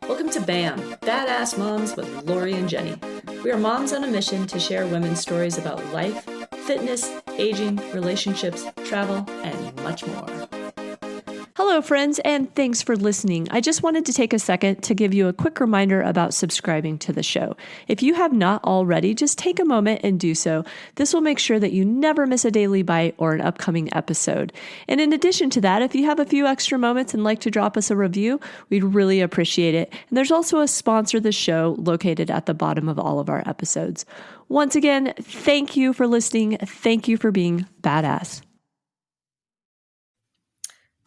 Welcome to BAM, Badass Moms with Lori and Jenny. We are moms on a mission to share women's stories about life, fitness, aging, relationships, travel, and much more. Hello, friends, and thanks for listening. I just wanted to take a second to give you a quick reminder about subscribing to the show. If you have not already, just take a moment and do so. This will make sure that you never miss a daily bite or an upcoming episode. And in addition to that, if you have a few extra moments and like to drop us a review, we'd really appreciate it. And there's also a sponsor of the show located at the bottom of all of our episodes. Once again, thank you for listening. Thank you for being badass.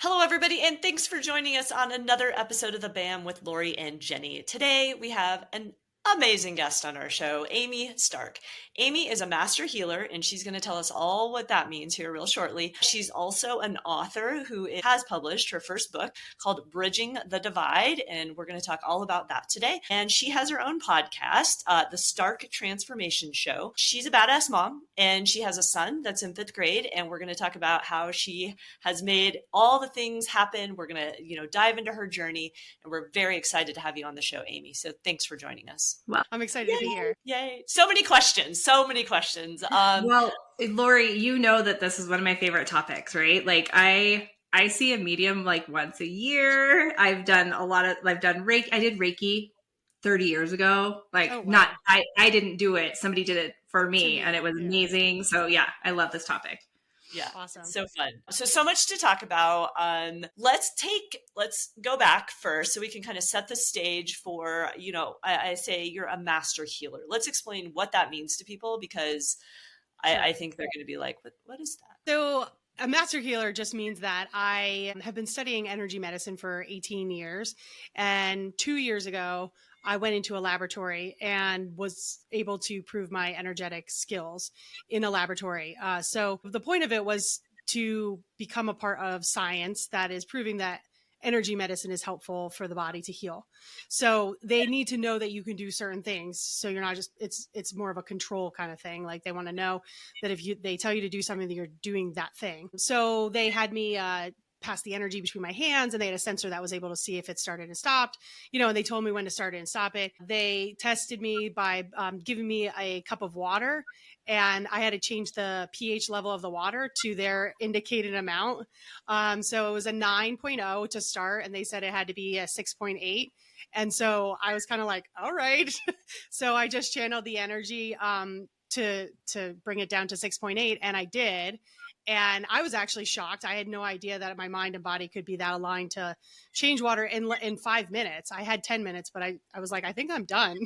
Hello, everybody, and thanks for joining us on another episode of the BAM with Lori and Jenny. Today, we have an amazing guest on our show, Amy Stark. Amy is a master healer, and she's going to tell us all what that means here real shortly. She's also an author who has published her first book called Bridging the Divide, and we're going to talk all about that today. And she has her own podcast, The Stark Transformation Show. She's a badass mom, and she has a son that's in 5th grade, and we're going to talk about how she has made all the things happen. We're going to, dive into her journey, and we're very excited to have you on the show, Amy. So thanks for joining us. Well, I'm excited to be here. Yay. So many questions. Well, Lori, you know that this is one of my favorite topics, right? Like I see a medium like once a year. I've done Reiki. I did Reiki 30 years ago. I didn't do it. Somebody did it for me and it was amazing. So yeah, I love this topic. Yeah. Awesome. So fun. So much to talk about. Let's go back first so we can kind of set the stage for, I say you're a master healer. Let's explain what that means to people because I think they're going to be like, what is that? So a master healer just means that I have been studying energy medicine for 18 years. And 2 years ago, I went into a laboratory and was able to prove my energetic skills in a laboratory. So the point of it was to become a part of science that is proving that energy medicine is helpful for the body to heal. So they need to know that you can do certain things. So you're not just, it's more of a control kind of thing. Like they want to know that if they tell you to do something, that you're doing that thing. So they had me, pass the energy between my hands and they had a sensor that was able to see if it started and stopped, and they told me when to start it and stop it. They tested me by giving me a cup of water and I had to change the pH level of the water to their indicated amount. So it was a 9.0 to start and they said it had to be a 6.8. And so I was kind of like, all right. So I just channeled the energy to bring it down to 6.8 and I did. And I was actually shocked. I had no idea that my mind and body could be that aligned to change water in 5 minutes. I had 10 minutes, but I was like, I think I'm done.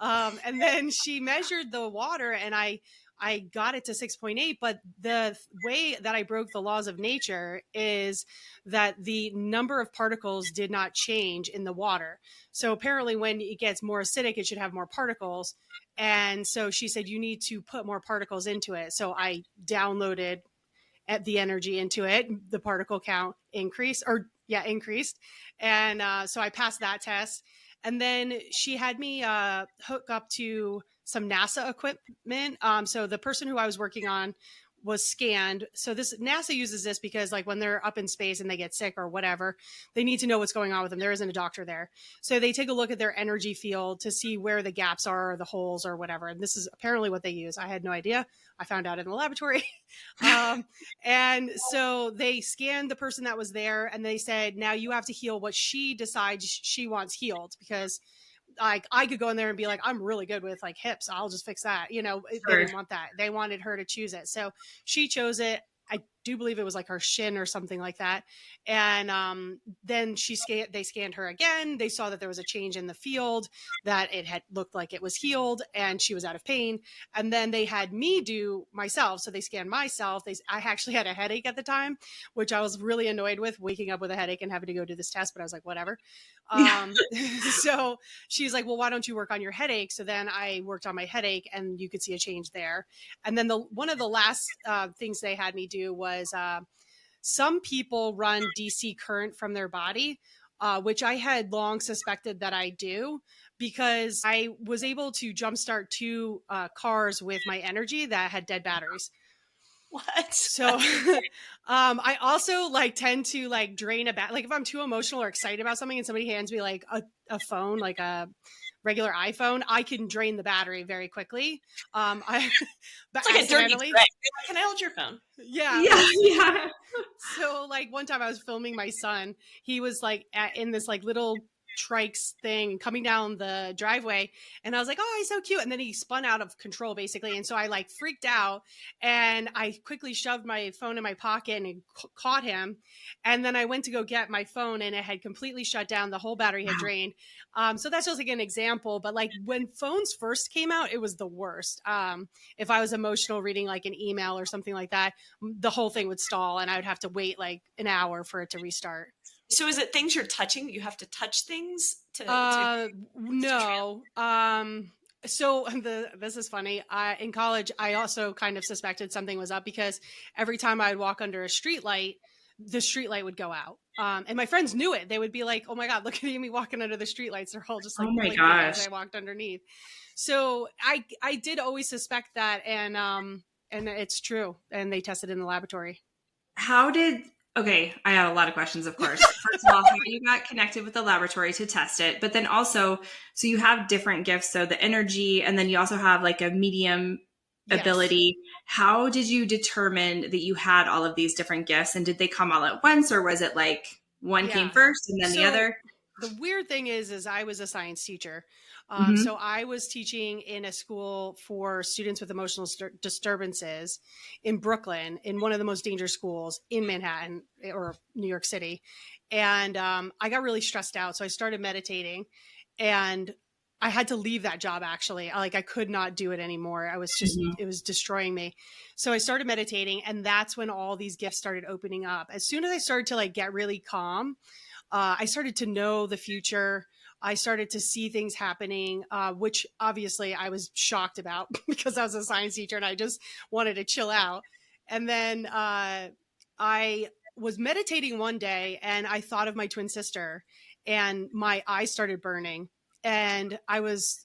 And then she measured the water and I got it to 6.8. But the way that I broke the laws of nature is that the number of particles did not change in the water. So apparently when it gets more acidic, it should have more particles. And so she said, you need to put more particles into it. So I downloaded the energy into it, the particle count increased. And so I passed that test. And then she had me hook up to some NASA equipment. So the person who I was working on was scanned. So NASA uses this because like when they're up in space and they get sick or whatever, they need to know what's going on with them. There isn't a doctor there. So they take a look at their energy field to see where the gaps are or the holes or whatever. And this is apparently what they use. I had no idea. I found out in the laboratory. And so they scanned the person that was there and they said, now you have to heal what she decides she wants healed because like I could go in there and be like, I'm really good with like hips. I'll just fix that. They didn't want that. They wanted her to choose it. So she chose it. I do believe it was like her shin or something like that. And then they scanned her again. They saw that there was a change in the field, that it had looked like it was healed and she was out of pain. And then they had me do myself. So they scanned myself. I actually had a headache at the time, which I was really annoyed with, waking up with a headache and having to go do this test. But I was like, whatever. So she's like, well, why don't you work on your headache? So then I worked on my headache and you could see a change there. And then one of the last things they had me do was some people run DC current from their body, which I had long suspected that I do because I was able to jumpstart 2 cars with my energy that had dead batteries. What? So, I also like tend to like drain a like if I'm too emotional or excited about something and somebody hands me like a phone, like a regular iPhone, I can drain the battery very quickly. I, but It's like a dirty accidentally, trick. Can I hold your phone? yeah. Yeah, yeah. So like one time I was filming my son, he was like in this like little trikes thing coming down the driveway, and I was like, oh, he's so cute, and then he spun out of control basically, and so I like freaked out, and I quickly shoved my phone in my pocket and caught him, and then I went to go get my phone and it had completely shut down, the whole battery had drained. So that's just like an example, but like when phones first came out, it was the worst. If I was emotional reading like an email or something like that, the whole thing would stall and I would have to wait like an hour for it to restart. So is it things you're touching? You have to touch things to No. So this is funny. In college, I also kind of suspected something was up because every time I'd walk under a street light, the street light would go out. And my friends knew it. They would be like, "Oh my God, look at me walking under the street lights." They're all just like, Oh my blinking as gosh. I walked underneath. So I did always suspect that, and it's true. And they tested in the laboratory. Okay, I have a lot of questions, of course. First of all, how you got connected with the laboratory to test it, but then also, so you have different gifts, so the energy, and then you also have like a medium Yes. ability. How did you determine that you had all of these different gifts, and did they come all at once, or was it like one came first and then the other? The weird thing is I was a science teacher. So I was teaching in a school for students with emotional disturbances in Brooklyn, in one of the most dangerous schools in Manhattan or New York City. And I got really stressed out. So I started meditating and I had to leave that job actually. I could not do it anymore. I was just, it was destroying me. So I started meditating and that's when all these gifts started opening up. As soon as I started to like get really calm, I started to know the future. I started to see things happening, which obviously I was shocked about because I was a science teacher and I just wanted to chill out. And then I was meditating one day and I thought of my twin sister and my eyes started burning. And I was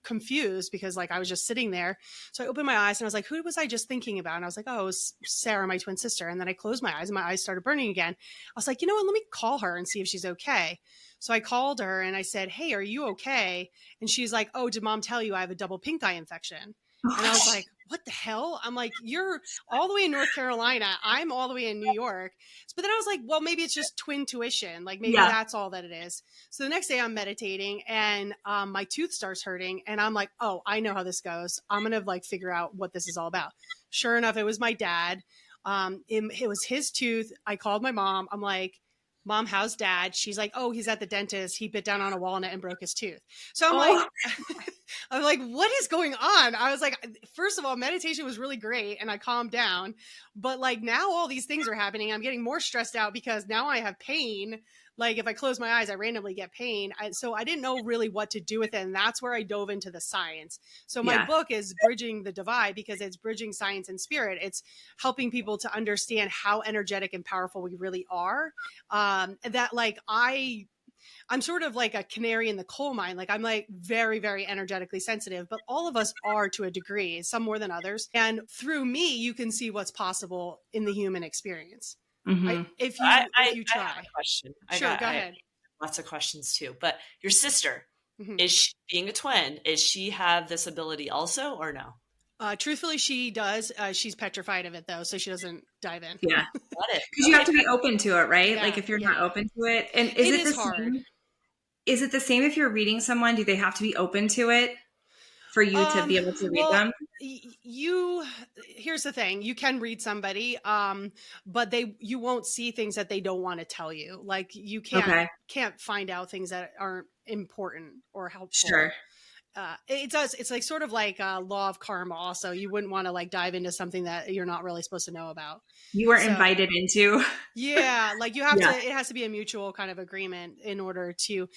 confused because like I was just sitting there. So I opened my eyes and I was like, who was I just thinking about? And I was like, oh, it was Sarah, my twin sister. And then I closed my eyes and my eyes started burning again. I was like, you know what, let me call her and see if she's okay. So I called her and I said, hey, are you okay? And she's like, oh, did mom tell you I have a double pink eye infection? And I was like, what the hell? I'm like, you're all the way in North Carolina. I'm all the way in New York. But then I was like, well, maybe it's just twin tuition. Like maybe that's all that it is. So the next day I'm meditating and my tooth starts hurting. And I'm like, oh, I know how this goes. I'm going to like figure out what this is all about. Sure enough, it was my dad. It was his tooth. I called my mom. I'm like, Mom, how's dad? She's like, oh, he's at the dentist. He bit down on a walnut and broke his tooth. So I'm like, what is going on? I was like, first of all, meditation was really great and I calmed down. But like now all these things are happening. I'm getting more stressed out because now I have pain. Like if I close my eyes, I randomly get pain. So I didn't know really what to do with it. And that's where I dove into the science. So my book is Bridging the Divide because it's bridging science and spirit. It's helping people to understand how energetic and powerful we really are. That like I'm sort of like a canary in the coal mine. Like I'm like very, very energetically sensitive, but all of us are to a degree, some more than others. And through me, you can see what's possible in the human experience. If you try. I have a question. Sure, go ahead. Lots of questions too. But your sister, is she, being a twin, is she have this ability also or no? Truthfully, she does. She's petrified of it though, so she doesn't dive in. Yeah. Got it. Because you have to be open to it, right? Yeah, like if you're not open to it. And is it the hard. same? Is it the same if you're reading someone? Do they have to be open to it for you to be able to read them? Here's the thing. You can read somebody, but you won't see things that they don't want to tell you. Like you can't find out things that aren't important or helpful. Sure. It's like sort of like a law of karma also. You wouldn't want to like dive into something that you're not really supposed to know about. You were invited into. Yeah. Like you have to, it has to be a mutual kind of agreement in order to,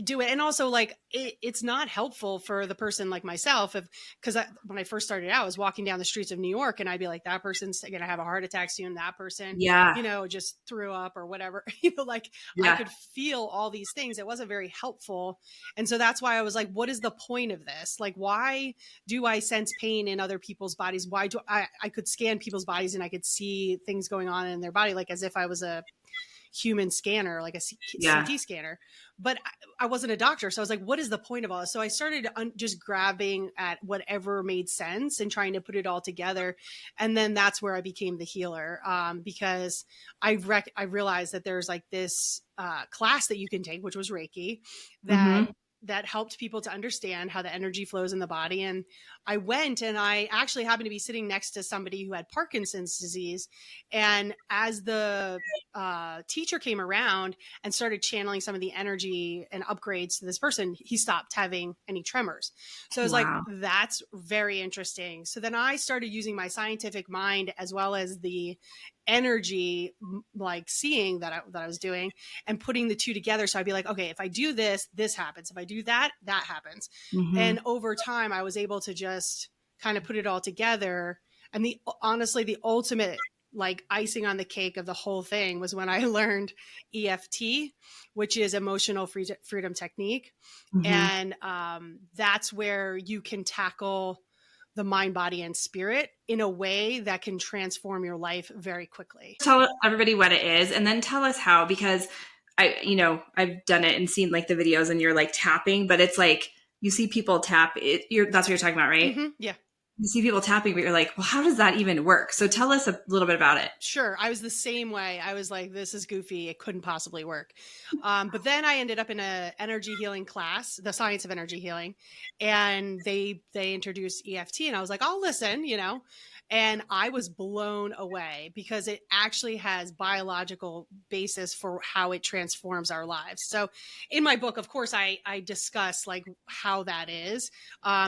do it. And also like, it's not helpful for the person like myself because when I first started out, I was walking down the streets of New York and I'd be like, that person's going to have a heart attack soon. That person, Yeah. just threw up or whatever, like Yeah. I could feel all these things. It wasn't very helpful. And so that's why I was like, what is the point of this? Like, why do I sense pain in other people's bodies? Why do I could scan people's bodies and I could see things going on in their body, like as if I was a human scanner, like a CT scanner, but I wasn't a doctor. So I was like, what is the point of all this? So I started just grabbing at whatever made sense and trying to put it all together. And then that's where I became the healer, because I realized that there's like this class that you can take, which was Reiki, that helped people to understand how the energy flows in the body. And I went and I actually happened to be sitting next to somebody who had Parkinson's disease. And as the teacher came around and started channeling some of the energy and upgrades to this person, he stopped having any tremors. So I was like, that's very interesting. So then I started using my scientific mind as well as the energy, like seeing that I was doing and putting the two together. So I'd be like, okay, if I do this, this happens. If I do that, that happens. And over time, I was able to just kind of put it all together. And honestly, the ultimate like icing on the cake of the whole thing was when I learned EFT, which is emotional freedom technique. And that's where you can tackle the mind, body, and spirit in a way that can transform your life very quickly. Tell everybody what it is and then tell us how, because I've done it and seen like the videos and you're like tapping, but it's like you see people tap it. That's what you're talking about, right? Yeah. You see people tapping, but you're like, well, how does that even work? So tell us a little bit about it. Sure. I was the same way. I was like, this is goofy. It couldn't possibly work. But then I ended up in a energy healing class, the science of energy healing. And they introduced EFT and I was like, I'll listen, and I was blown away because it actually has biological basis for how it transforms our lives. So in my book, of course, I discuss like how that is,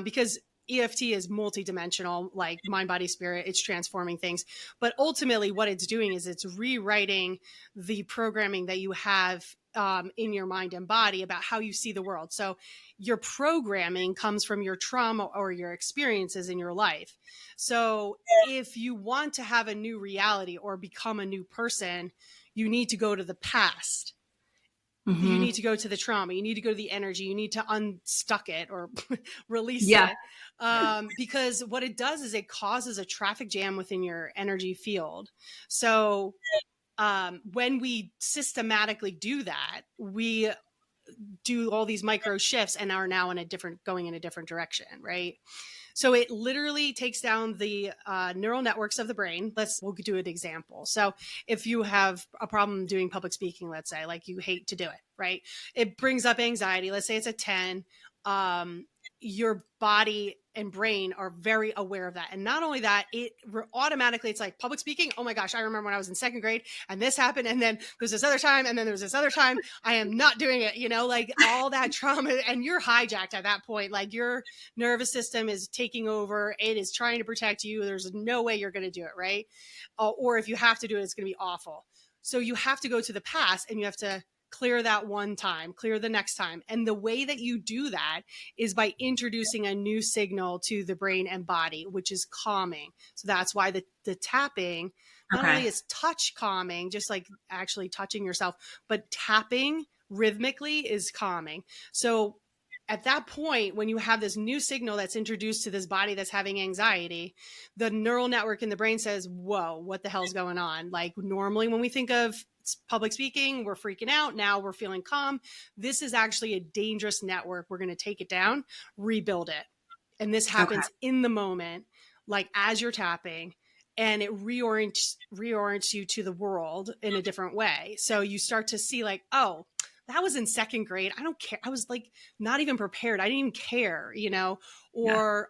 because EFT is multidimensional, like mind, body, spirit. It's transforming things. But ultimately what it's doing is it's rewriting the programming that you have in your mind and body about how you see the world. So your programming comes from your trauma or your experiences in your life. So if you want to have a new reality or become a new person, you need to go to the past. You need to go to the trauma. You need to go to the energy. You need to unstuck it or release it. Because what it does is it causes a traffic jam within your energy field. So when we systematically do that, we do all these micro shifts and are now going in a different direction, right? So it literally takes down the neural networks of the brain. We'll do an example. So if you have a problem doing public speaking, let's say, like you hate to do it, right? It brings up anxiety. Let's say it's a 10. Your body and brain are very aware of that. And not only that, automatically, it's like public speaking. Oh my gosh, I remember when I was in second grade and this happened. And then there's this other time. And then there's this other time. I am not doing it, like all that trauma. And you're hijacked at that point. Like your nervous system is taking over. It is trying to protect you. There's no way you're going to do it, right? Or if you have to do it, it's going to be awful. So you have to go to the past and you have to clear that one time, clear the next time. And the way that you do that is by introducing a new signal to the brain and body, which is calming. So that's why the tapping, not only is touch calming, just like actually touching yourself, but tapping rhythmically is calming. So at that point, when you have this new signal that's introduced to this body that's having anxiety, the neural network in the brain says, whoa, what the hell's going on? Like normally when we think of public speaking, we're freaking out. Now we're feeling calm. This is actually a dangerous network. We're going to take it down, rebuild it. And this happens in the moment, like as you're tapping, and it reorients you to the world in a different way. So you start to see like, oh, that was in second grade. I don't care. I was like not even prepared. I didn't even care, or,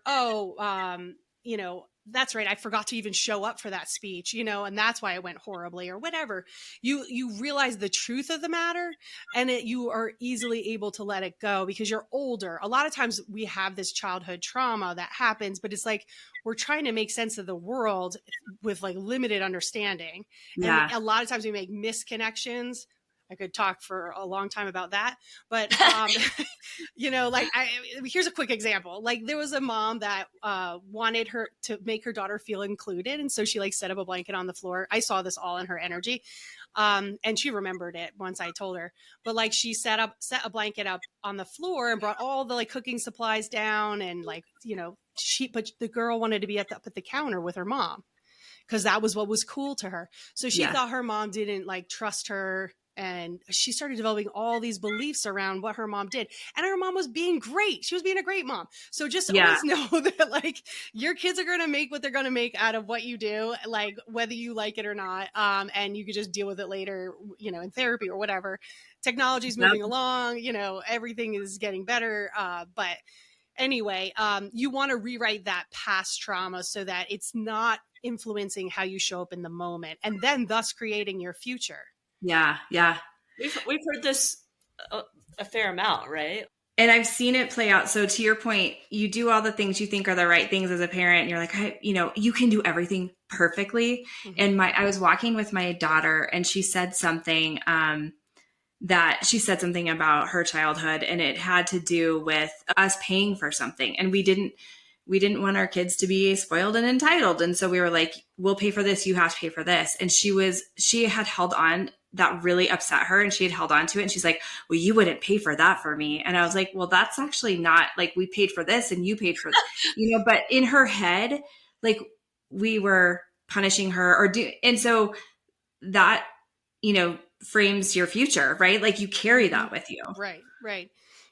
that's right. I forgot to even show up for that speech, and that's why it went horribly or whatever. You realize the truth of the matter and you are easily able to let it go because you're older. A lot of times we have this childhood trauma that happens, but it's like we're trying to make sense of the world with like limited understanding. And a lot of times we make misconnections I could talk for a long time about that, but, like here's a quick example. Like there was a mom that wanted her to make her daughter feel included. And so she like set up a blanket on the floor. I saw this all in her energy. And she remembered it once I told her, but like she set a blanket up on the floor and brought all the like cooking supplies down. And like, but the girl wanted to be up at the counter with her mom because that was what was cool to her. So she thought her mom didn't like trust her. And she started developing all these beliefs around what her mom did. And her mom was being great. She was being a great mom. So just always know that like your kids are going to make what they're going to make out of what you do, like whether you like it or not. And you could just deal with it later, in therapy or whatever. Technology's moving along, everything is getting better. But anyway, you want to rewrite that past trauma so that it's not influencing how you show up in the moment and then thus creating your future. Yeah. Yeah. We've heard this a fair amount, right? And I've seen it play out. So to your point, you do all the things you think are the right things as a parent. And you're like, you can do everything perfectly. Mm-hmm. And I was walking with my daughter and she said something, about her childhood, and it had to do with us paying for something. And we didn't want our kids to be spoiled and entitled. And so we were like, we'll pay for this. You have to pay for this. And she had held on. That really upset her, and she had held on to it. And she's like, well, you wouldn't pay for that for me. And I was like, well, that's actually not like we paid for this and you paid for, but in her head, like we were punishing her and so that, frames your future, right? Like you carry that with you. Right.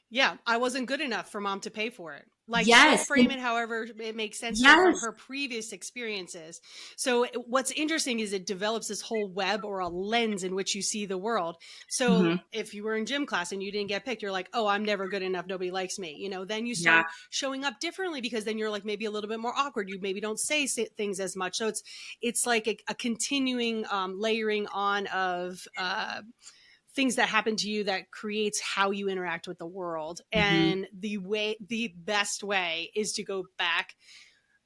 Yeah. I wasn't good enough for mom to pay for it. Like frame it however it makes sense from her previous experiences. So what's interesting is it develops this whole web or a lens in which you see the world. So if you were in gym class and you didn't get picked, you're like, oh, I'm never good enough. Nobody likes me. Then you start showing up differently because then you're like maybe a little bit more awkward. You maybe don't say things as much. So it's like a continuing layering on of things that happen to you that creates how you interact with the world. And the best way is to go back,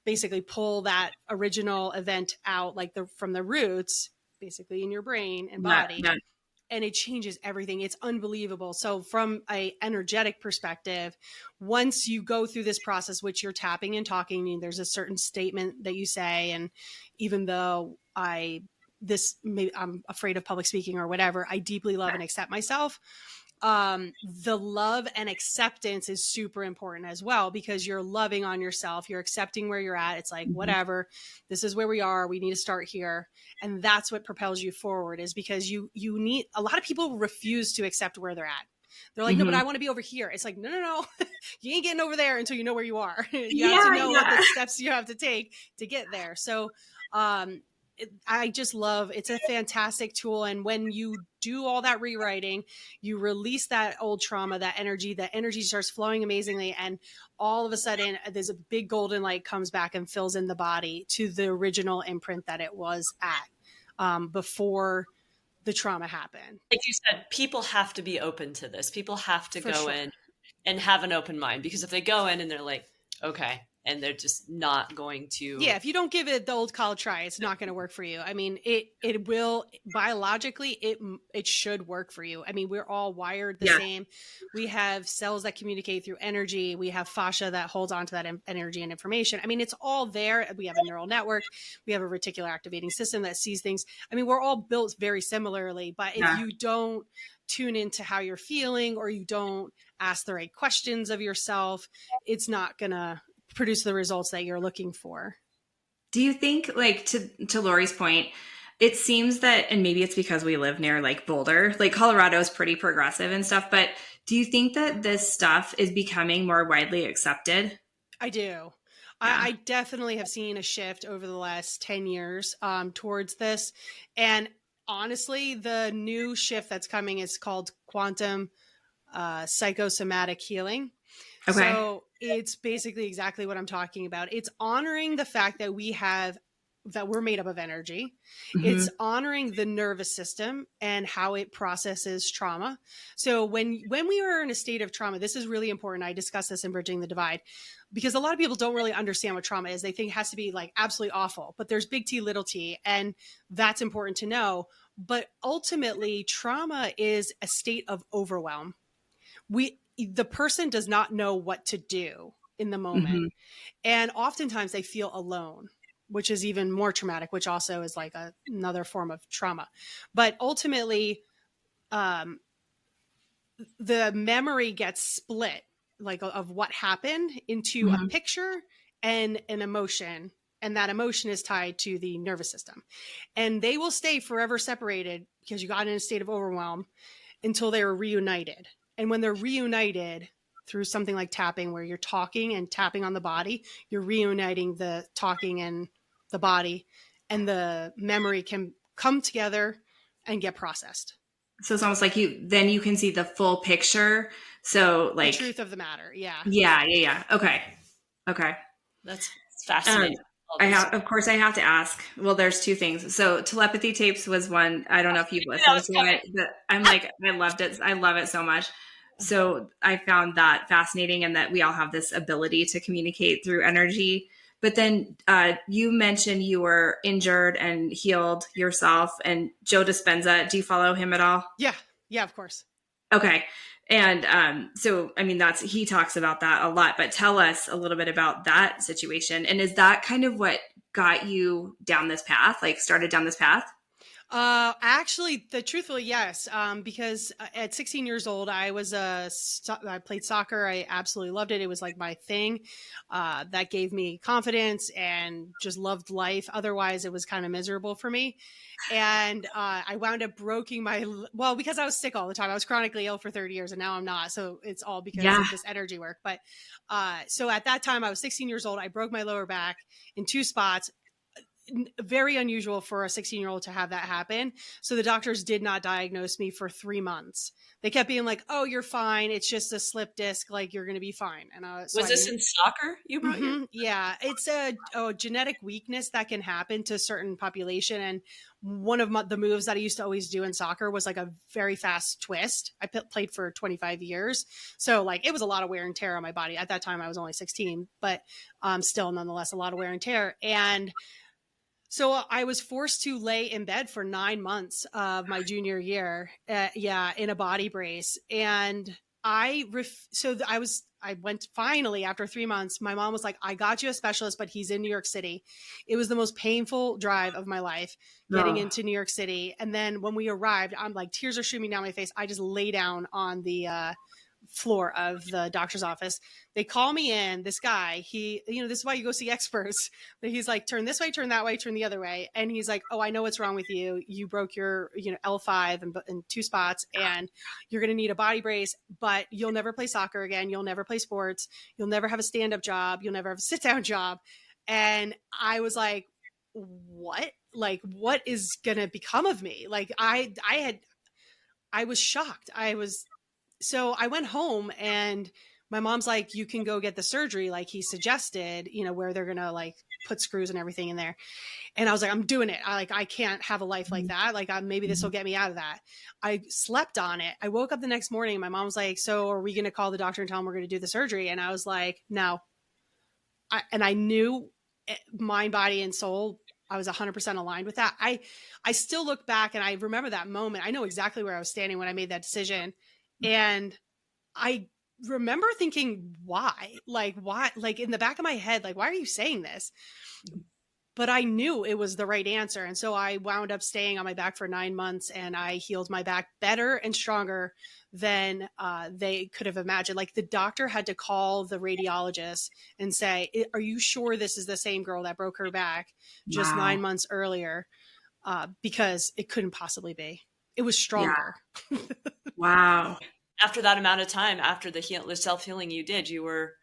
basically pull that original event out, like from the roots, basically in your brain and body. And it changes everything. It's unbelievable. So from a energetic perspective, once you go through this process, which you're tapping and talking, there's a certain statement that you say. And even though I'm afraid of public speaking or whatever, I deeply love and accept myself. The love and acceptance is super important as well, because you're loving on yourself. You're accepting where you're at. It's like, whatever, this is where we are. We need to start here. And that's what propels you forward, is because you need, a lot of people refuse to accept where they're at. They're like, no, but I want to be over here. It's like, no. You ain't getting over there until you know where you are. You have to know what the steps you have to take to get there. So, I just love, it's a fantastic tool. And when you do all that rewriting, you release that old trauma, that energy starts flowing amazingly. And all of a sudden there's a big golden light comes back and fills in the body to the original imprint that it was at before the trauma happened. Like you said, people have to be open to this. People have to go in and have an open mind, because if they go in and they're like, okay, and they're just not going to. Yeah, if you don't give it the old college try, it's not going to work for you. I mean, it will, biologically, it should work for you. I mean, we're all wired the same. We have cells that communicate through energy. We have fascia that holds on to that energy and information. I mean, it's all there. We have a neural network. We have a reticular activating system that sees things. I mean, we're all built very similarly, but if you don't tune into how you're feeling, or you don't ask the right questions of yourself, it's not going to produce the results that you're looking for. Do you think, like, to Lori's point, it seems that, and maybe it's because we live near like Boulder, like Colorado is pretty progressive and stuff, but do you think that this stuff is becoming more widely accepted? I do. I definitely have seen a shift over the last 10 years towards this. And honestly, the new shift that's coming is called quantum psychosomatic healing. Okay. So it's basically exactly what I'm talking about. It's honoring the fact that we're made up of energy. It's honoring the nervous system and how it processes trauma. So when we are in a state of trauma, this is really important. I discuss this in Bridging the Divide, because a lot of people don't really understand what trauma is. They think it has to be like absolutely awful, but there's big T, little t, and that's important to know. But ultimately, trauma is a state of overwhelm. The person does not know what to do in the moment. Mm-hmm. And oftentimes they feel alone, which is even more traumatic, which also is like another form of trauma. But ultimately, the memory gets split, like of what happened, into a Mm-hmm. picture and an emotion. And that emotion is tied to the nervous system. And they will stay forever separated because you got in a state of overwhelm until they were reunited. And when they're reunited through something like tapping, where you're talking and tapping on the body, you're reuniting the talking and the body, and the memory can come together and get processed. So it's almost like you can see the full picture. So like the truth of the matter. Yeah. Yeah. Okay. That's fascinating. I have to ask. Well, there's two things. So telepathy tapes was one. I don't know if you've listened to it, but I'm like, I loved it. I love it so much. So I found that fascinating, and that we all have this ability to communicate through energy. But then you mentioned you were injured and healed yourself, and Joe Dispenza. Do you follow him at all? Yeah, of course. Okay. And so, I mean, he talks about that a lot, but tell us a little bit about that situation. And is that kind of what got you down this path, like started down this path? Actually, truthfully, yes. Because at 16 years old, I played soccer. I absolutely loved it. It was like my thing. That gave me confidence and just loved life. Otherwise, it was kind of miserable for me. And I wound up breaking because I was sick all the time. I was chronically ill for 30 years, and now I'm not. So it's all because of this energy work. But so at that time, I was 16 years old. I broke my lower back in 2 spots. Very unusual for a 16-year-old to have that happen. So the doctors did not diagnose me for 3 months. They kept being like, "Oh, you're fine. It's just a slip disc. Like, you're going to be fine." And was this in soccer? You brought Yeah, it's a genetic weakness that can happen to a certain population. And one of the moves that I used to always do in soccer was like a very fast twist. I played for 25 years. So like it was a lot of wear and tear on my body. At that time, I was only 16, but still nonetheless a lot of wear and tear. And so I was forced to lay in bed for 9 months of my junior year, in a body brace. And I went finally after 3 months. My mom was like, "I got you a specialist, but he's in New York City." It was the most painful drive of my life getting into New York City. And then when we arrived, I'm like, tears are streaming down my face. I just lay down on the floor of the doctor's office. They call me in. This guy, this is why you go see experts. But he's like, turn this way, turn that way, turn the other way. And he's like, "Oh, I know what's wrong with you. You broke your, L5 in 2 spots, and you're going to need a body brace, but you'll never play soccer again. You'll never play sports. You'll never have a stand-up job. You'll never have a sit-down job." And I was like, what? Like, what is going to become of me? Like I was shocked. So I went home, and my mom's like, "You can go get the surgery like he suggested, where they're going to like put screws and everything in there." And I was like, "I'm doing it. I can't have a life like that. Like maybe this will get me out of that." I slept on it. I woke up the next morning, and my mom was like, "So are we going to call the doctor and tell him we're going to do the surgery?" And I was like, "No." I knew mind, body, and soul. I was 100% aligned with that. I still look back and I remember that moment. I know exactly where I was standing when I made that decision. And I remember thinking, why? Like, in the back of my head, like, why are you saying this? But I knew it was the right answer. And so I wound up staying on my back for 9 months, and I healed my back better and stronger than they could have imagined. Like the doctor had to call the radiologist and say, "Are you sure this is the same girl that broke her back just 9 months earlier?" Because it couldn't possibly be. It was stronger. Yeah. Wow. After that amount of time, after the self-healing you did, you were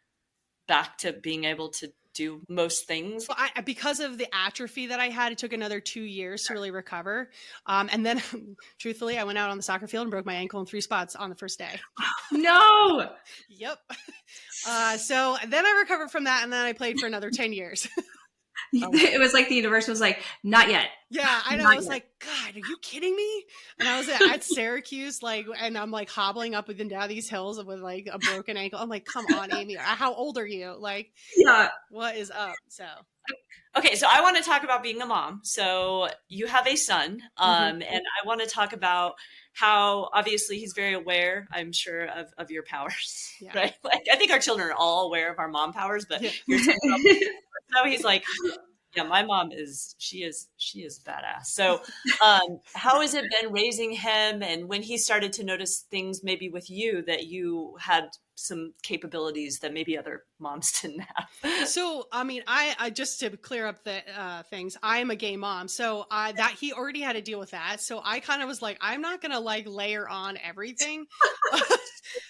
back to being able to do most things? Well, because of the atrophy that I had, it took another 2 years to really recover. And then truthfully, I went out on the soccer field and broke my ankle in 3 spots on the first day. No. Yep. So then I recovered from that, and then I played for another 10 years. It was like the universe was like, not yet. Yeah, I know. Not I was yet. like, God, are you kidding me? And I was at Syracuse, like, and I'm like hobbling up and down these hills with like a broken ankle. I'm like, come on, Amy, how old are you? Like, Yeah. what is up? So, Okay, so I want to talk about being a mom. So you have a son, and I want to talk about how obviously he's very aware, I'm sure, of your powers, Yeah. right? Like I think our children are all aware of our mom powers, but Yeah. you're so he's like, yeah, my mom she is badass. So how has it been raising him, and when he started to notice things maybe with you that you had some capabilities that maybe other moms didn't have? So, I mean, I just to clear up the things, I'm a gay mom, so that he already had to deal with that. So I kind of was like, I'm not gonna like layer on everything.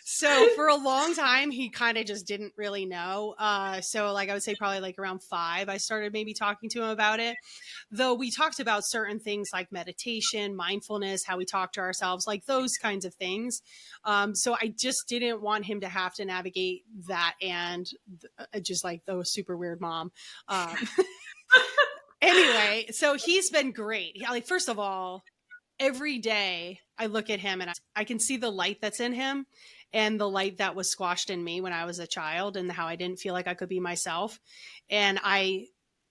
So for a long time, he kind of just didn't really know. So like I would say probably like around 5, I started maybe talking to him about it. Though we talked about certain things like meditation, mindfulness, how we talk to ourselves, like those kinds of things. So I just didn't want him to have to navigate that and just like the super weird mom. Anyway, so he's been great. Like, first of all, every day I look at him and I can see the light that's in him and the light that was squashed in me when I was a child and how I didn't feel like I could be myself. And I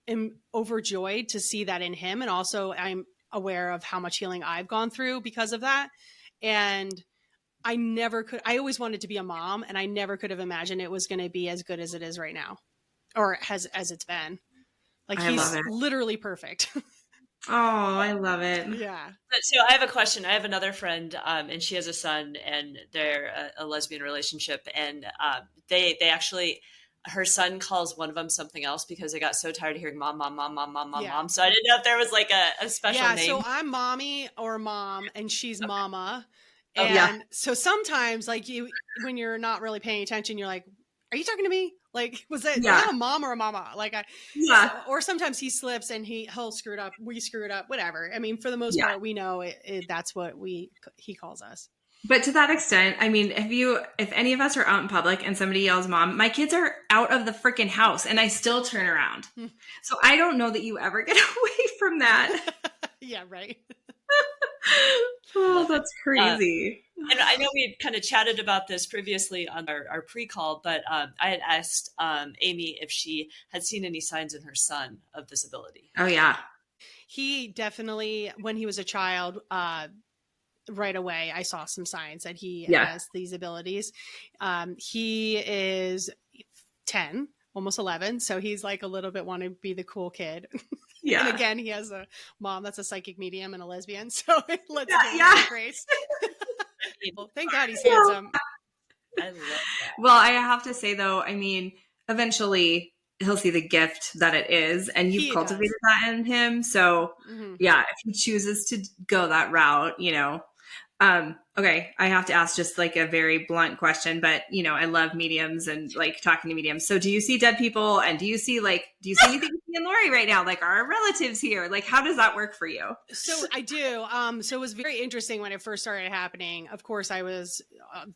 am overjoyed to see that in him. And also I'm aware of how much healing I've gone through because of that. And I always wanted to be a mom, and I never could have imagined it was going to be as good as it is right now, or as it's been. Like, he's literally perfect. Oh, I love it. Yeah. So I have a question. I have another friend, and she has a son, and they're a lesbian relationship, and they actually, her son calls one of them something else because they got so tired of hearing mom, mom, mom, mom, mom, mom, mom. So I didn't know if there was like a special name. So I'm mommy or mom, and she's mama. And so sometimes, like, when you're not really paying attention, you're like, are you talking to me? Like, was that a mom or a mama? Like, or sometimes he slips and he'll screw it up. We screw it up, whatever. I mean, for the most part, we know that's what he calls us. But to that extent, I mean, if any of us are out in public and somebody yells mom, my kids are out of the freaking house and I still turn around. So I don't know that you ever get away from that. Yeah, right. Oh, that's crazy. And I know we had kind of chatted about this previously on our pre-call, but I had asked Amy if she had seen any signs in her son of this ability. Oh, yeah. He definitely, when he was a child, right away, I saw some signs that he has these abilities. He is 10, almost 11. So he's like a little bit want to be the cool kid. Yeah. And again, he has a mom that's a psychic medium and a lesbian. So let's give grace. Well, thank God he's handsome. I love that. Well, I have to say though, I mean, eventually he'll see the gift that it is, and you've cultivated that in him. So if he chooses to go that route, okay, I have to ask just like a very blunt question, but I love mediums and like talking to mediums. So do you see dead people, and do you see anything with me and Lori right now? Like, are our relatives here? Like, how does that work for you? So I do. So it was very interesting when it first started happening. Of course, I was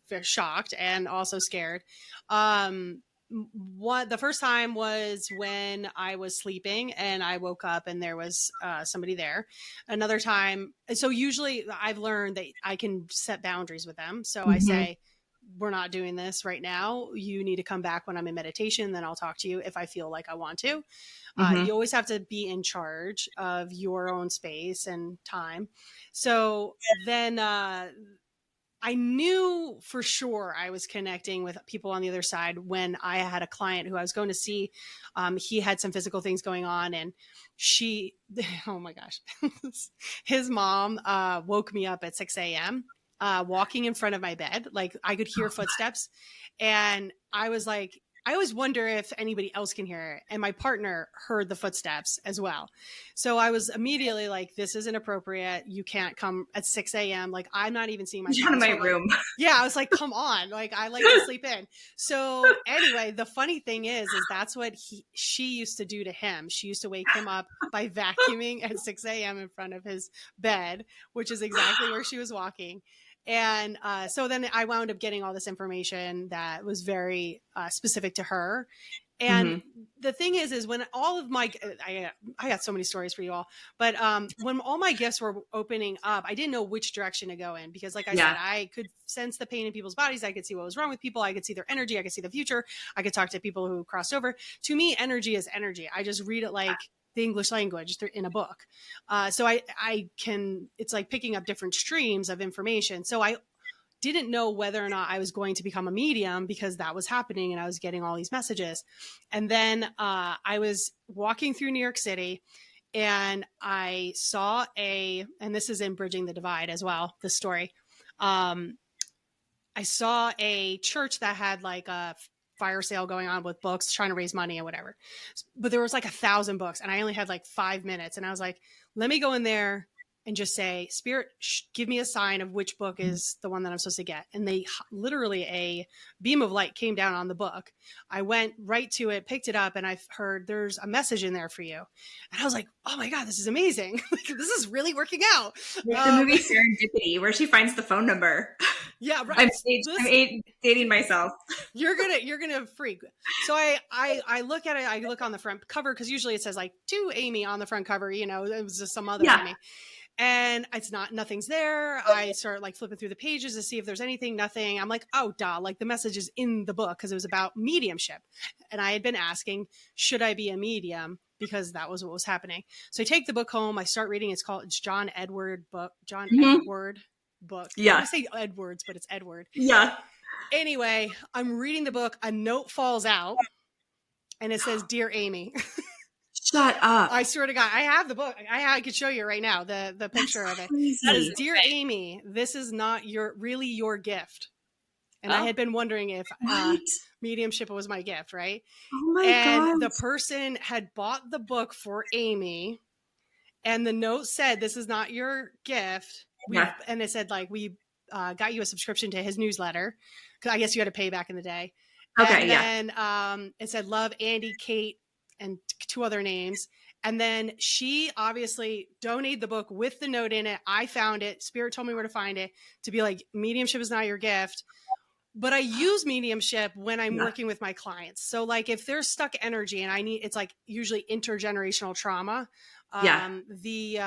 very shocked and also scared. The first time was when I was sleeping and I woke up and there was somebody there. Another time, so usually I've learned that I can set boundaries with them. So I say, we're not doing this right now. You need to come back when I'm in meditation. Then I'll talk to you if I feel like I want to. You always have to be in charge of your own space and time. So then I knew for sure I was connecting with people on the other side when I had a client who I was going to see. He had some physical things going on, and oh my gosh, his mom woke me up at 6 a.m. Walking in front of my bed. Like, I could hear footsteps, and I was like, I always wonder if anybody else can hear it. And my partner heard the footsteps as well. So I was immediately like, this is inappropriate. You can't come at 6 a.m. Like, I'm not even seeing my out of my room. Yeah. I was like, come on. Like, I like to sleep in. So anyway, the funny thing is that's what she used to do to him. She used to wake him up by vacuuming at 6 a.m. in front of his bed, which is exactly where she was walking. And so then I wound up getting all this information that was very specific to her. And the thing is when all of my, I got so many stories for you all, but when all my gifts were opening up, I didn't know which direction to go in, because like I said, I could sense the pain in people's bodies. I could see what was wrong with people. I could see their energy. I could see the future. I could talk to people who crossed over. To me, energy is energy. I just read it like the English language in a book. So I can, it's like picking up different streams of information. So I didn't know whether or not I was going to become a medium, because that was happening and I was getting all these messages. And then I was walking through New York City and I saw and this is in Bridging the Divide as well, this story. I saw a church that had like a fire sale going on with books, trying to raise money and whatever. But there was like 1,000 books and I only had like 5 minutes. And I was like, let me go in there and just say, Spirit, give me a sign of which book is the one that I'm supposed to get. And they literally, a beam of light came down on the book. I went right to it, picked it up, and I heard there's a message in there for you. And I was like, oh my God, this is amazing. This is really working out. Like the movie Serendipity, where she finds the phone number. Yeah, right. I'm dating myself. You're gonna freak. So I look at it. I look on the front cover, because usually it says like to Amy on the front cover. You know, it was just some other Amy. And it's nothing's there. I start like flipping through the pages to see if there's anything, nothing. I'm like, oh, duh. Like the message is in the book, because it was about mediumship. And I had been asking, should I be a medium? Because that was what was happening. So I take the book home. I start reading. It's John Edward book. Yeah. I say Edwards, but it's Edward. Yeah. Anyway, I'm reading the book. A note falls out and it says, Dear Amy. Shut up. I swear to God, I have the book. I could show you right now the picture of it. It says, Dear Amy, this is not really your gift. And I had been wondering if mediumship was my gift, right? Oh my God. And the person had bought the book for Amy, and the note said, this is not your gift. And it said, like, we got you a subscription to his newsletter, because I guess you had to pay back in the day. Okay, and then it said, love, Andy, Kate, and 2 other names. And then she obviously donated the book with the note in it. I found it. Spirit told me where to find it, to be like, mediumship is not your gift. But I use mediumship when I'm working with my clients. So like if there's stuck energy and it's like usually intergenerational trauma, the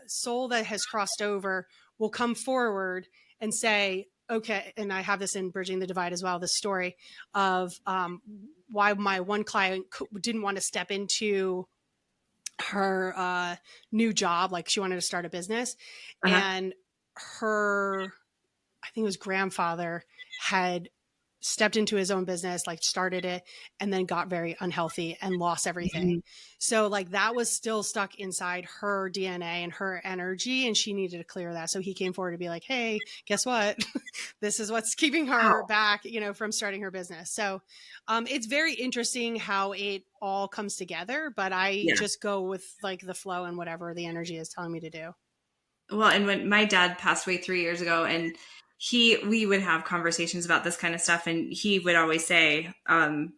soul that has crossed over will come forward and say, okay, and I have this in Bridging the Divide as well, this story of why my one client didn't want to step into her new job. Like she wanted to start a business, and her, I think it was grandfather, had stepped into his own business, like started it, and then got very unhealthy and lost everything. So like that was still stuck inside her DNA and her energy, and she needed to clear that. So he came forward to be like, hey, guess what? This is what's keeping her back, from starting her business. So it's very interesting how it all comes together, but I just go with like the flow and whatever the energy is telling me to do. Well, and when my dad passed away 3 years ago, and we would have conversations about this kind of stuff, and he would always say, we're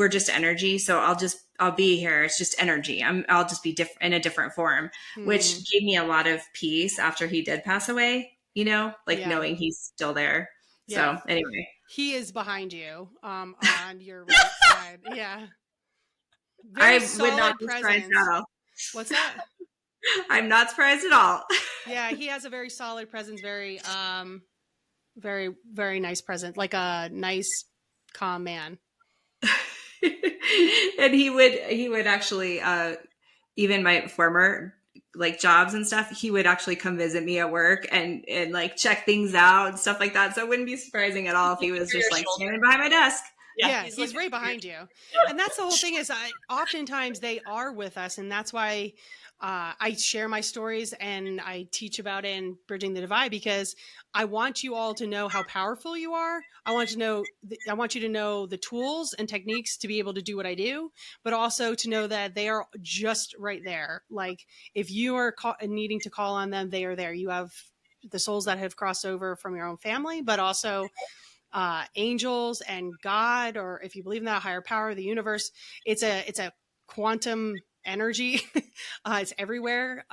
just energy. So I'll be here. It's just energy. I'll just be in a different form, which gave me a lot of peace after he did pass away, knowing he's still there. Yeah. So anyway, he is behind you, on your right side. Yeah. Very I would not be surprised at all. What's that? I'm not surprised at all. Yeah, he has a very solid presence, very, very, very nice presence, like a nice, calm man. And he would actually, even my former jobs and stuff, he would actually come visit me at work and like check things out and stuff like that. So it wouldn't be surprising at all if he was just like standing behind my desk. Yeah, he's right behind you. And that's the whole thing is oftentimes they are with us. And that's why I share my stories and I teach about it in Bridging the Divide, because I want you all to know how powerful you are. I want you to know the tools and techniques to be able to do what I do, but also to know that they are just right there. Like if you are needing to call on them, they are there. You have the souls that have crossed over from your own family, but also angels and God, or if you believe in that, higher power, the universe. It's a quantum energy. It's everywhere,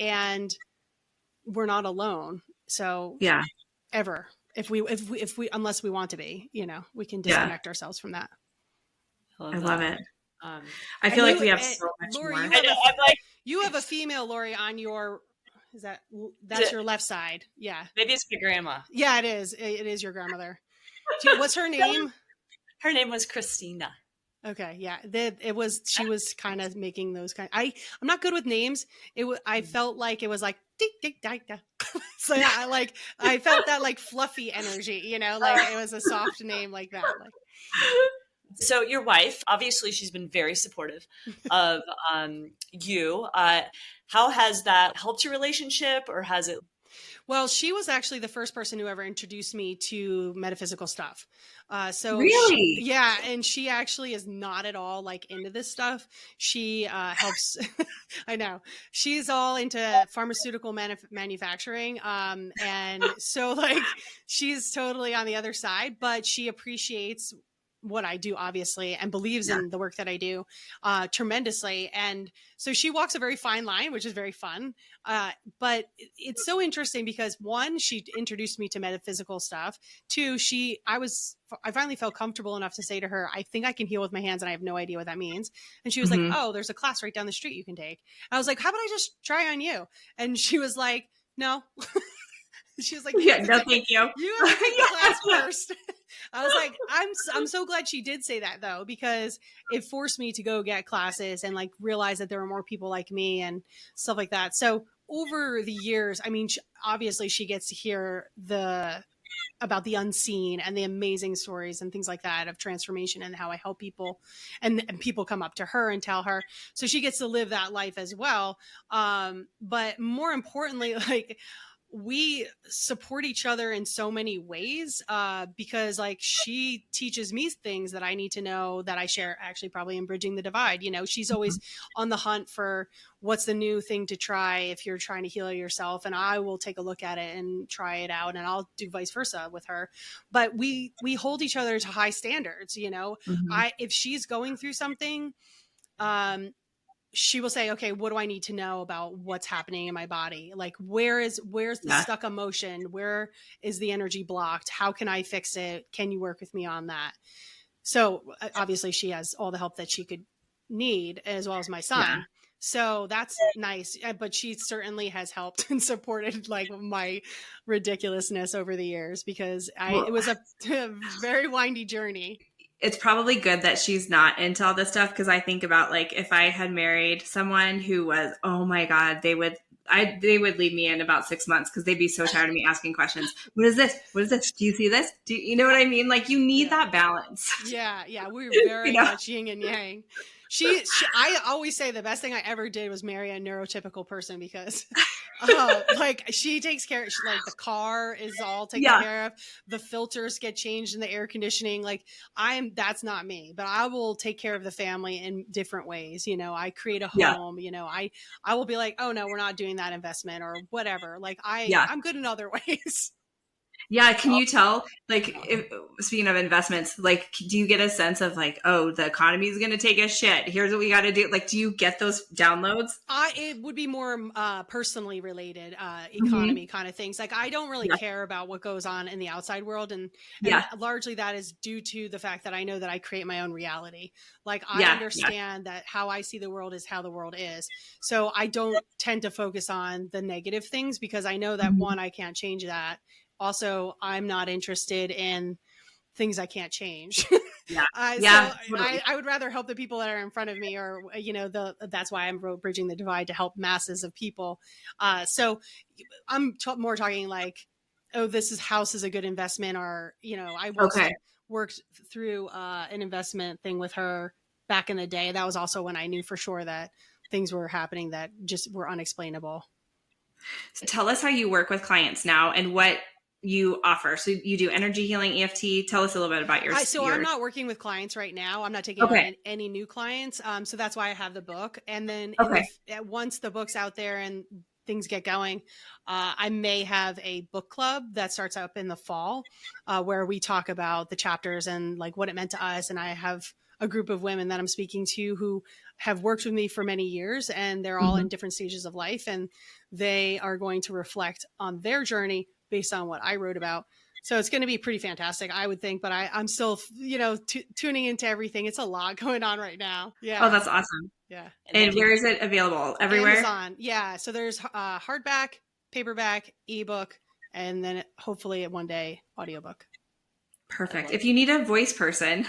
and we're not alone. So ever, if we unless we want to be, we can disconnect ourselves from that. I love that. it. I feel like we have and so much Lori, more. I know, I'm like, you have a female Lori on your, that's your left side. Yeah. maybe it's my grandma. Yeah, it is. It is your grandmother. What's her name? Her name was Christina. Okay, yeah, she was kind of making those I'm not good with names. I felt like it was like tick tick tick tick. So yeah, I felt that like fluffy energy, like it was a soft name like that. Like, So your wife, obviously, she's been very supportive of you. How has that helped your relationship, or has it? well, she was actually the first person who ever introduced me to metaphysical stuff. Really? Yeah, and she actually is not at all like into this stuff. She helps. I know she's all into pharmaceutical manufacturing, and so like she's totally on the other side, but she appreciates what I do, obviously, and believes in the work that I do tremendously. And so she walks a very fine line, which is very fun. But it's so interesting because one, she introduced me to metaphysical stuff. Two, I finally felt comfortable enough to say to her, I think I can heal with my hands and I have no idea what that means. And she was like, oh, there's a class right down the street you can take. I was like, how about I just try on you? And she was like, no. She was like, Yeah, no, thank you. You have to take the class first. I was like, I'm so glad she did say that though, because it forced me to go get classes and like realize that there were more people like me and stuff like that. So over the years, I mean, obviously she gets to hear about the unseen and the amazing stories and things like that of transformation and how I help people, and people come up to her and tell her. So she gets to live that life as well. But more importantly, like, we support each other in so many ways because like she teaches me things that I need to know that I share actually probably in Bridging the Divide. She's always on the hunt for what's the new thing to try if you're trying to heal yourself. And I will take a look at it and try it out, and I'll do vice versa with her. But we hold each other to high standards. If she's going through something, she will say, okay, what do I need to know about what's happening in my body? Like, where's the stuck emotion? Where is the energy blocked? How can I fix it? Can you work with me on that? So obviously she has all the help that she could need, as well as my son. Yeah. So that's nice. But she certainly has helped and supported like my ridiculousness over the years, because it was a very windy journey. It's probably good that she's not into all this stuff, because I think about like if I had married someone who was, oh my God, they would leave me in about 6 months because they'd be so tired of me asking questions. What is this? What is this? Do you see this? Do you know what I mean? Like, you need that balance. Yeah. We're very much yin and yang. I always say the best thing I ever did was marry a neurotypical person, because like she takes care, like the car is all taken care of. The filters get changed in the air conditioning. Like that's not me, but I will take care of the family in different ways. I create a home, I will be like, oh no, we're not doing that investment or whatever. Like I'm good in other ways. Yeah. Can you tell, like, speaking of investments, like, do you get a sense of like, oh, the economy is going to take a shit. Here's what we got to do. Like, do you get those downloads? It would be more personally related economy kind of things. Like, I don't really care about what goes on in the outside world. And largely that is due to the fact that I know that I create my own reality. Like, I understand that how I see the world is how the world is. So I don't tend to focus on the negative things, because I know that one, I can't change that. Also, I'm not interested in things I can't change. So I would rather help the people that are in front of me, or, that's why I'm Bridging the Divide, to help masses of people. So I'm more talking like, oh, house is a good investment, or, I worked through an investment thing with her back in the day. That was also when I knew for sure that things were happening that just were unexplainable. So tell us how you work with clients now and what you offer. So you do energy healing, EFT. Tell us a little bit about your. So I'm not working with clients right now. I'm not taking on any new clients. So that's why I have the book. And then once the book's out there and things get going, I may have a book club that starts up in the fall, where we talk about the chapters and like what it meant to us. And I have a group of women that I'm speaking to who have worked with me for many years, and they're all in different stages of life, and they are going to reflect on their journey based on what I wrote about. So it's going to be pretty fantastic, I would think. But I'm still, tuning into everything. It's a lot going on right now. Yeah. Oh, that's awesome. Yeah. And where is it available? Everywhere? Amazon. Yeah. So there's hardback, paperback, ebook, and then hopefully one day audiobook. Perfect. If you need a voice person,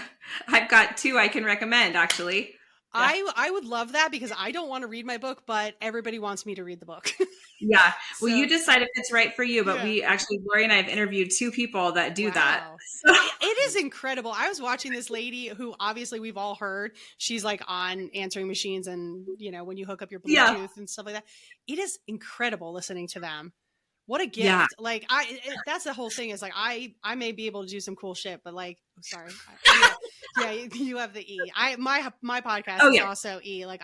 I've got 2 I can recommend, actually. Yeah. I would love that because I don't want to read my book, but everybody wants me to read the book. Yeah. Well, you decide if it's right for you, but Yeah. Lori and I have interviewed 2 people that do that. So. It is incredible. I was watching this lady who obviously we've all heard. She's like on answering machines and, when you hook up your Bluetooth and stuff like that. It is incredible listening to them. What a gift. Yeah. Like that's the whole thing is like, I may be able to do some cool shit, but like, sorry. Yeah, you have the E. My podcast is also E. Like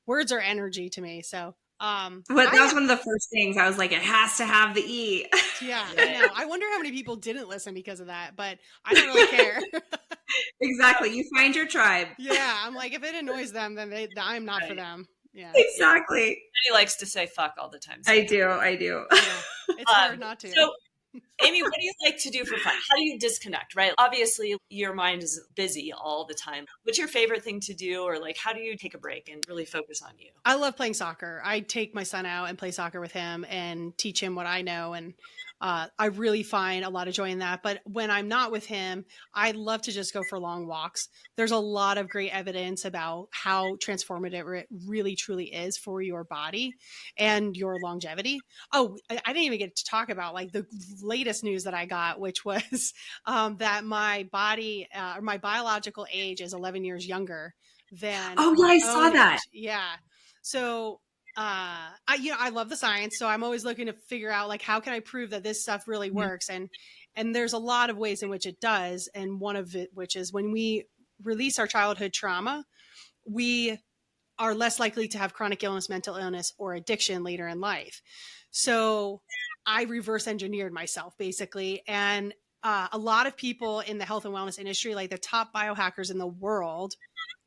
words are energy to me. So, that was one of the first things I was like, it has to have the E. Yeah, I know. I wonder how many people didn't listen because of that, but I don't really care. Exactly. You find your tribe. Yeah. I'm like, if it annoys them, then I'm not for them. Yeah. Exactly. He likes to say fuck all the time. So. I do. Yeah. It's hard not to. So, Amy, what do you like to do for fun? How do you disconnect, right? Obviously, your mind is busy all the time. What's your favorite thing to do? Or like, how do you take a break and really focus on you? I love playing soccer. I take my son out and play soccer with him and teach him what I know. And I really find a lot of joy in that. But when I'm not with him, I love to just go for long walks. There's a lot of great evidence about how transformative it really, truly is for your body and your longevity. Oh, I didn't even get to talk about like the latest news that I got, which was that my body, or my biological age is 11 years younger than. Oh, yeah, I saw that. Yeah. So I love the science, so I'm always looking to figure out like how can I prove that this stuff really works, and there's a lot of ways in which it does, and one of it which is when we release our childhood trauma, we are less likely to have chronic illness, mental illness, or addiction later in life. So I reverse engineered myself basically, and a lot of people in the health and wellness industry, like the top biohackers in the world,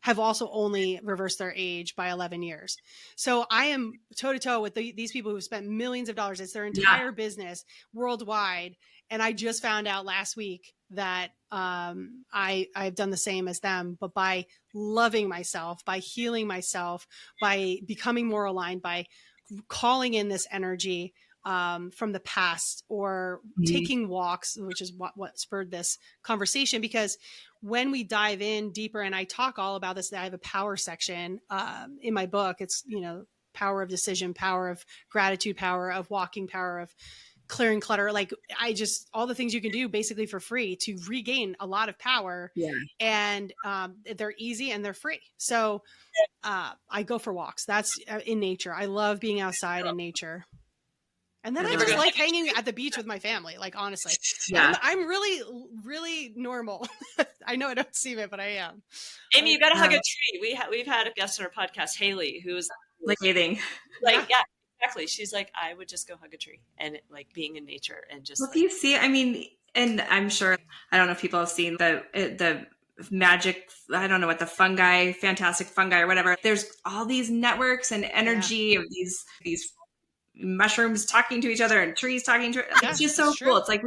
have also only reversed their age by 11 years. So I am toe to toe with these people who've spent millions of dollars. It's their entire business worldwide. And I just found out last week that I've done the same as them, but by loving myself, by healing myself, by becoming more aligned, by calling in this energy from the past, or taking walks, which is what spurred this conversation. Because when we dive in deeper, and I talk all about this, I have a power section in my book. It's, power of decision, power of gratitude, power of walking, power of clearing clutter. Like all the things you can do basically for free to regain a lot of power. Yeah. And they're easy and they're free. So I go for walks. That's in nature. I love being outside in nature. And then I just like hanging at the beach with my family. Like, honestly, I'm really, really normal. I know I don't seem it, but I am. Amy, you got to hug a tree. We've had a guest on our podcast, Haley, who's like bathing. Like, yeah, exactly. She's like, I would just go hug a tree and like being in nature and just. Well, do you see? I mean, and I'm sure, I don't know if people have seen the magic, I don't know what, the fungi, fantastic fungi or whatever. There's all these networks and energy of these mushrooms talking to each other and trees talking to it's just so cool. It's like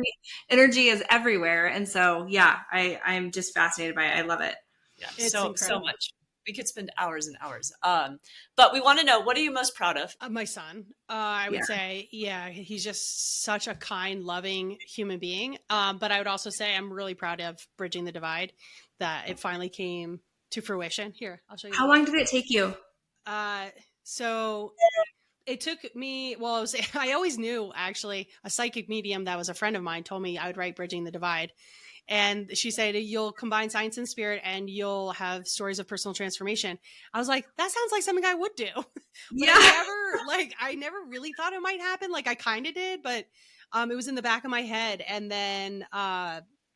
energy is everywhere. And so, I'm just fascinated by it. I love it. Yeah, it's so much. We could spend hours and hours. But we want to know, what are you most proud of? My son. I would say, he's just such a kind, loving human being. But I would also say I'm really proud of Bridging the Divide, that it finally came to fruition. Here, I'll show you. How long did it take you? So it took me, I always knew, actually, a psychic medium that was a friend of mine told me I would write Bridging the Divide. And she said, you'll combine science and spirit and you'll have stories of personal transformation. I was like, that sounds like something I would do. But I never really thought it might happen. Like, I kind of did, but it was in the back of my head. And then,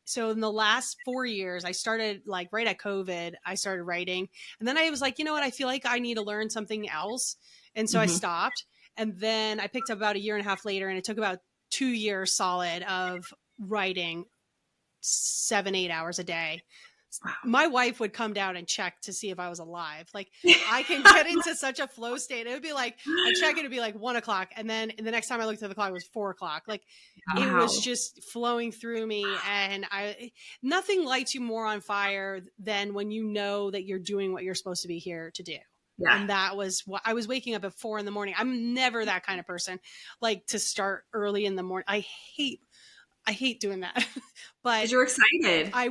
so in the last 4 years, I started like right at COVID, I started writing. And then I was like, you know what? I feel like I need to learn something else. And so I stopped. And then I picked up about a year and a half later, and it took about 2 years solid of writing 7-8 hours a day. my wife would come down and check to see if I was alive. Like I can get into such a flow state. It would be like, I check, it'd be like 1:00. And then the next time I looked at the clock, it was 4:00. Like it was just flowing through me. And nothing lights you more on fire than when you know that you're doing what you're supposed to be here to do. Yeah. And that was what I was waking up at 4 a.m. I'm never that kind of person, like to start early in the morning. I hate doing that, but you're excited. I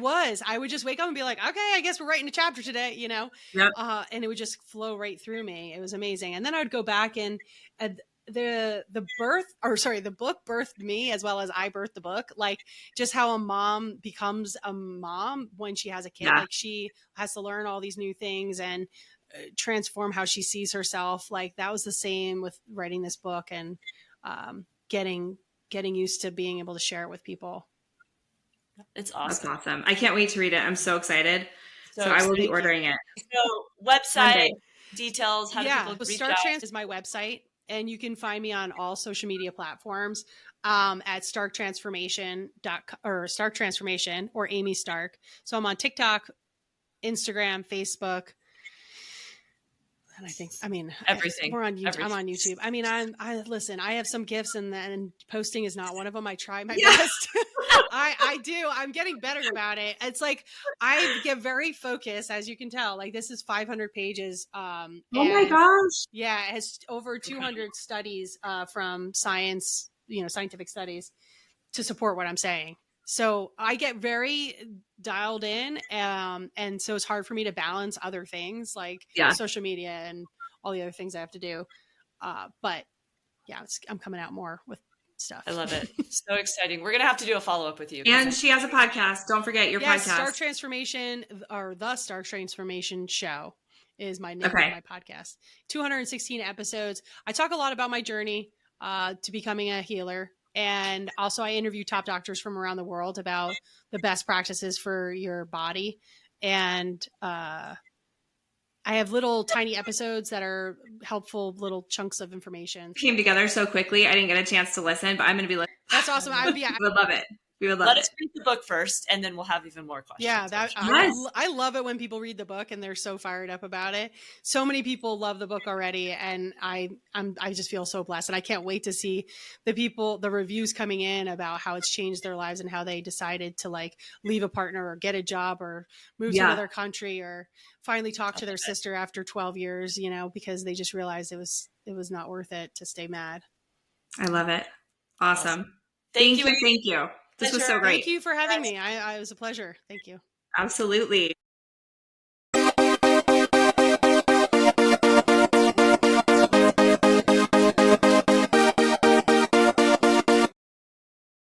would just wake up and be like, okay, I guess we're writing a chapter today, you know? Yep. And it would just flow right through me. It was amazing. And then I would go back and the book birthed me as well as I birthed the book. Like just how a mom becomes a mom when she has a kid. Yeah. Like she has to learn all these new things and transform how she sees herself. Like that was the same with writing this book and getting used to being able to share it with people. It's awesome. That's awesome. I can't wait to read it. I'm so excited. So I will be ordering it. So website details, how do people reach out? StarkTrans is my website, and you can find me on all social media platforms at Stark Transformation or Amy Stark. So I'm on TikTok, Instagram, Facebook. And everything. We're on YouTube. Everything. I'm on YouTube. I mean, listen, I have some gifts and posting is not one of them. I try my best. I do. I'm getting better about it. It's like, I get very focused, as you can tell. Like this is 500 pages. Oh my gosh. Yeah. It has over 200 studies from scientific studies to support what I'm saying. So I get very dialed in. And so it's hard for me to balance other things like social media and all the other things I have to do. But yeah, I'm coming out more with stuff. I love it. So exciting. We're going to have to do a follow-up with you. And she has a podcast. Don't forget your podcast. Stark Transformation, or the Stark Transformation Show is my name of my podcast. 216 episodes. I talk a lot about my journey to becoming a healer. And also I interview top doctors from around the world about the best practices for your body. And I have little tiny episodes that are helpful, little chunks of information. Came together so quickly. I didn't get a chance to listen, but I'm going to be like, that's awesome. I would love it. We would love Let us read the book first, and then we'll have even more questions. Yeah, I love it when people read the book and they're so fired up about it. So many people love the book already, and I just feel so blessed. And I can't wait to see the reviews coming in about how it's changed their lives and how they decided to like leave a partner or get a job or move to another country or finally talk to their sister after 12 years, because they just realized it was not worth it to stay mad. I love it. Awesome. Thank you. Thank you. This was so great. Thank you for having me. It was a pleasure. Thank you. Absolutely.